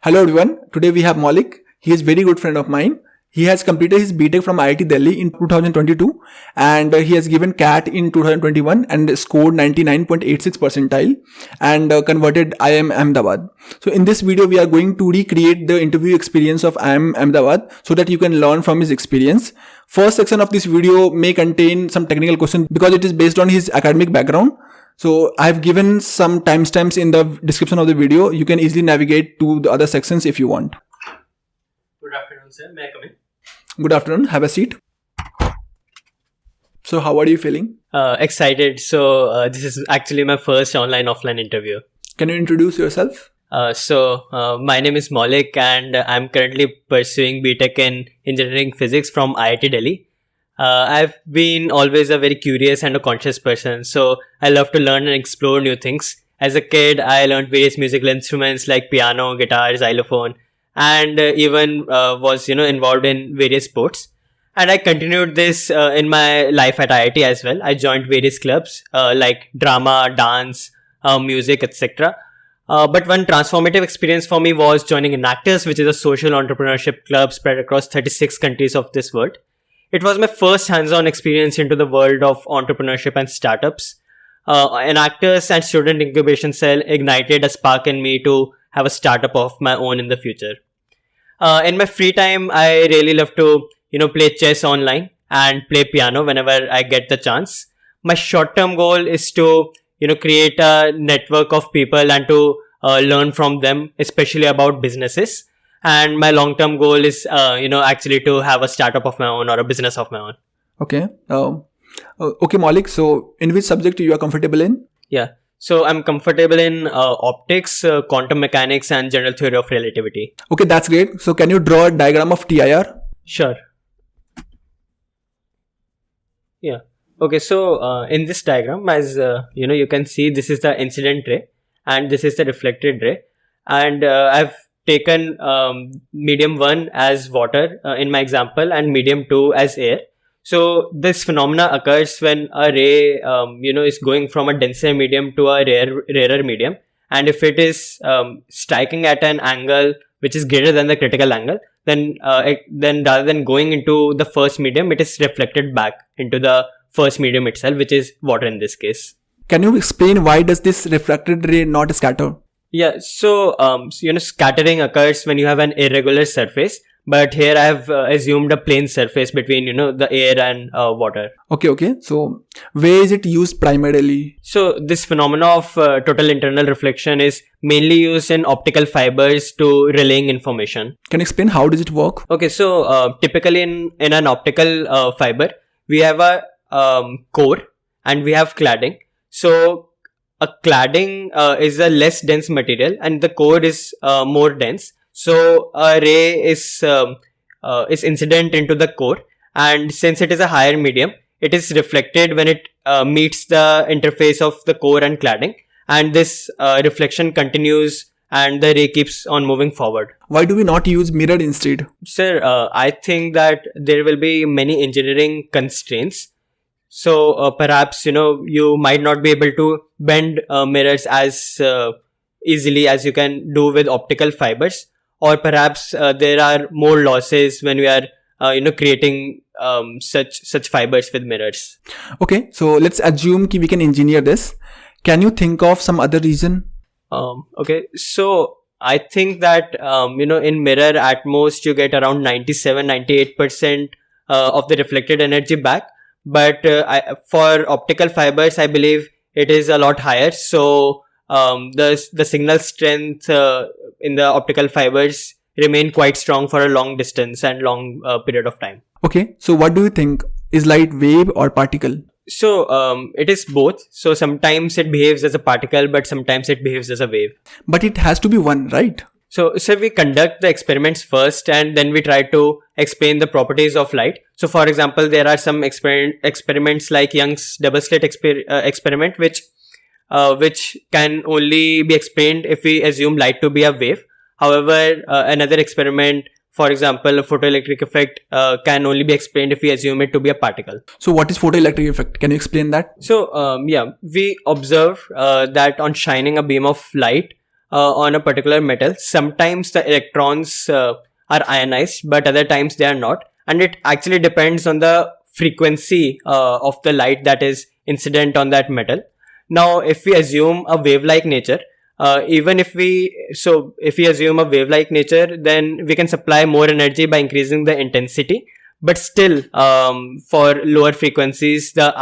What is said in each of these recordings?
Hello everyone. Today we have Maulik. He is a very good friend of mine. He has completed his BTech from IIT Delhi in 2022 and he has given CAT in 2021 and scored 99.86 percentile and converted IIM Ahmedabad. So in this video we are going to recreate the interview experience of IIM Ahmedabad so that you can learn from his experience. First section of this video may contain some technical questions because it is based on his academic background. So I have given some timestamps in the description of the video. You can easily navigate to the other sections if you want. Good afternoon, sir. May I come in? Good afternoon. Have a seat. So how are you feeling? Excited. So this is actually my first offline interview. Can you introduce yourself? My name is Maulik and I'm currently pursuing BTech in Engineering Physics from IIT Delhi. I've been always a very curious and a conscious person, so I love to learn and explore new things. As a kid, I learned various musical instruments like piano, guitar, xylophone, and even was involved in various sports. And I continued this in my life at IIT as well. I joined various clubs like drama, dance, music, etc. But one transformative experience for me was joining Enactors, which is a social entrepreneurship club spread across 36 countries of this world. It was my first hands-on experience into the world of entrepreneurship and startups. Enactors and Student Incubation Cell ignited a spark in me to have a startup of my own in the future. In my free time, I really love to, play chess online and play piano whenever I get the chance. My short-term goal is to, create a network of people and to learn from them, especially about businesses. And my long-term goal is, actually to have a startup of my own or a business of my own. Okay. Okay, Maulik. So, in which subject you are comfortable in? Yeah. So, I'm comfortable in optics, quantum mechanics, and general theory of relativity. Okay, that's great. So, can you draw a diagram of TIR? Sure. Yeah. Okay. So, in this diagram, as you can see, this is the incident ray, and this is the reflected ray, and I've taken medium 1 as water in my example and medium 2 as air. So this phenomena occurs when a ray is going from a denser medium to a rarer medium, and if it is striking at an angle which is greater than the critical angle, then rather than going into the first medium, it is reflected back into the first medium itself, which is water in this case. Can you explain why does this refracted ray not scatter? Yeah, so scattering occurs when you have an irregular surface, but here I have assumed a plane surface between the air and water. Okay. So where is it used primarily? So this phenomena of total internal reflection is mainly used in optical fibers to relaying information. Can you explain how does it work? Okay, so typically in an optical fiber, we have a core and we have cladding. So a cladding is a less dense material and the core is more dense. So a ray is incident into the core, and since it is a higher medium, it is reflected when it meets the interface of the core and cladding, and this reflection continues and the ray keeps on moving forward. Why do we not use mirror instead? Sir, I think that there will be many engineering constraints. So perhaps you might not be able to bend mirrors as easily as you can do with optical fibers, or perhaps there are more losses when we are creating such fibers with mirrors. Okay, so let's assume we can engineer this. Can you think of some other reason? Okay, so I think that in mirror at most you get around 97-98% of the reflected energy back. But for optical fibers, I believe it is a lot higher. So the signal strength in the optical fibers remain quite strong for a long distance and long period of time. Okay, so what do you think? Is light wave or particle? So it is both. So sometimes it behaves as a particle, but sometimes it behaves as a wave. But it has to be one, right? So we conduct the experiments first and then we try to explain the properties of light. So for example, there are some experiments like Young's double slit experiment, which can only be explained if we assume light to be a wave. However, another experiment, for example, a photoelectric effect can only be explained if we assume it to be a particle. So what is photoelectric effect? Can you explain that? So we observe that on shining a beam of light, on a particular metal, sometimes the electrons are ionized, but other times they are not. And it actually depends on the frequency of the light that is incident on that metal. Now, if we assume a wave-like nature, if we assume a wave-like nature, then we can supply more energy by increasing the intensity. But still, for lower frequencies, the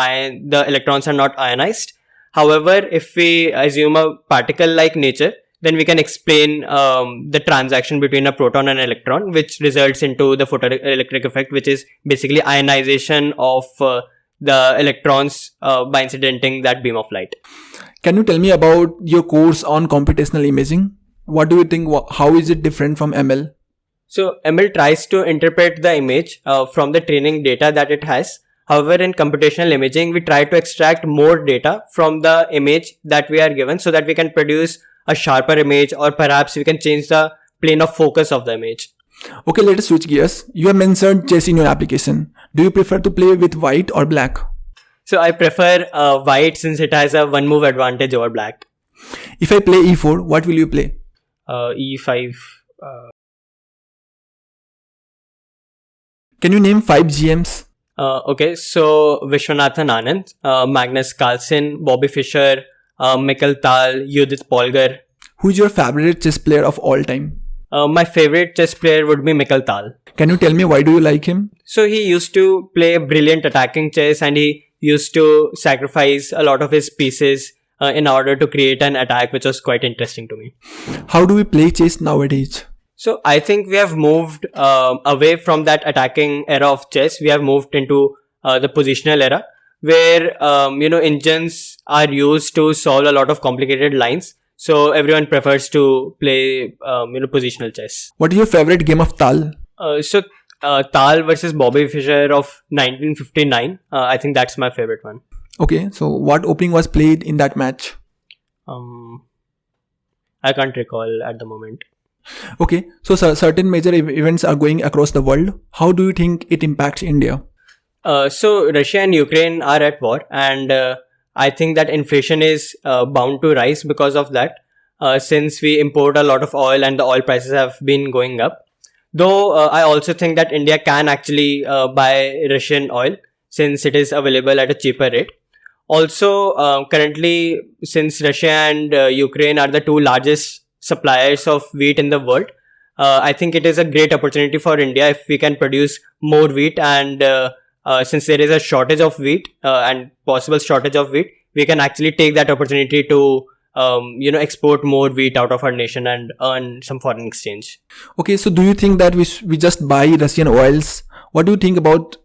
electrons are not ionized. However, if we assume a particle-like nature, then we can explain the transaction between a proton and electron, which results into the photoelectric effect, which is basically ionization of the electrons by incidenting that beam of light. Can you tell me about your course on computational imaging? What do you think? How is it different from ML? So ML tries to interpret the image from the training data that it has. However, in computational imaging, we try to extract more data from the image that we are given so that we can produce a sharper image, or perhaps we can change the plane of focus of the image. Okay, let us switch gears. You have mentioned chess in your application. Do you prefer to play with white or black? So I prefer white since it has a one move advantage over black. If I play e4, what will you play? E5. Can you name 5 GMs? Okay, so Vishwanathan Anand, Magnus Carlsen, Bobby Fischer, Mikkel Tal, Judith Polgar. Who is your favorite chess player of all time? My favorite chess player would be Mikkel Tal. Can you tell me why do you like him? So he used to play brilliant attacking chess, and he used to sacrifice a lot of his pieces in order to create an attack, which was quite interesting to me. How do we play chess nowadays? So I think we have moved away from that attacking era of chess. We have moved into the positional era, where engines are used to solve a lot of complicated lines. So everyone prefers to play positional chess. What is your favorite game of Tal? Tal versus Bobby Fischer of 1959. I think that's my favorite one. Okay, so what opening was played in that match? I can't recall at the moment. Okay, so certain major events are going across the world. How do you think it impacts India? So Russia and Ukraine are at war, and I think that inflation is bound to rise because of that, since we import a lot of oil and the oil prices have been going up. Though I also think that India can actually buy Russian oil since it is available at a cheaper rate. Also, currently, since Russia and Ukraine are the two largest suppliers of wheat in the world, I think it is a great opportunity for India if we can produce more wheat, and since there is a shortage of wheat and possible shortage of wheat, we can actually take that opportunity to export more wheat out of our nation and earn some foreign exchange. Okay, so do you think that we just buy Russian oils? What do you think about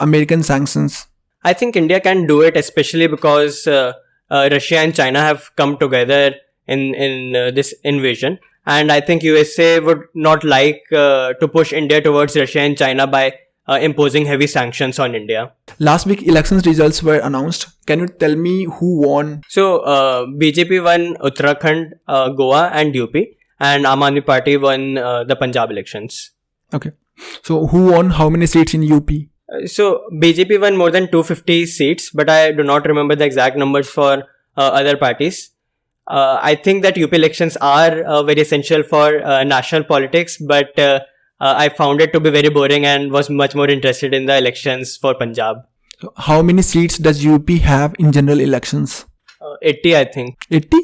American sanctions? I think India can do it, especially because Russia and China have come together in this invasion, and I think USA would not like to push India towards Russia and China by imposing heavy sanctions on India. Last week, elections results were announced. Can you tell me who won? So, BJP won Uttarakhand, Goa and UP, and Aam Aadmi Party won the Punjab elections. Okay. So, who won how many seats in UP? So, BJP won more than 250 seats, but I do not remember the exact numbers for other parties. I think that UP elections are very essential for national politics, but I found it to be very boring and was much more interested in the elections for Punjab. So how many seats does UP have in general elections? 80, I think. 80?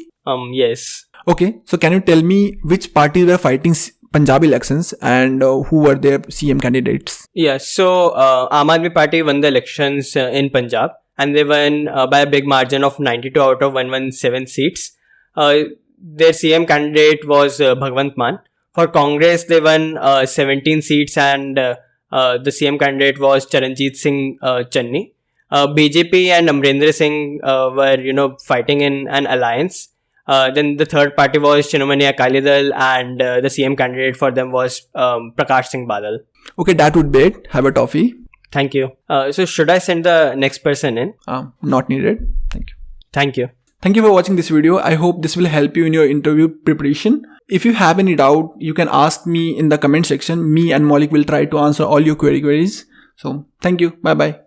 Yes. Okay. So can you tell me which parties were fighting Punjab elections and who were their CM candidates? Yeah. So Aam Aadmi Party won the elections in Punjab, and they won by a big margin of 92 out of 117 seats. Their CM candidate was Bhagwant Mann. For Congress, they won 17 seats, and the CM candidate was Charanjit Singh Channi. BJP and Amrendra Singh were, fighting in an alliance. Then the third party was Shiromani Akali Dal, and the CM candidate for them was Prakash Singh Badal. Okay, that would be it. Have a toffee. Thank you. So should I send the next person in? Not needed. Thank you. Thank you. Thank you for watching this video. I hope this will help you in your interview preparation. If you have any doubt, you can ask me in the comment section. Me and Maulik will try to answer all your queries. So thank you. Bye bye.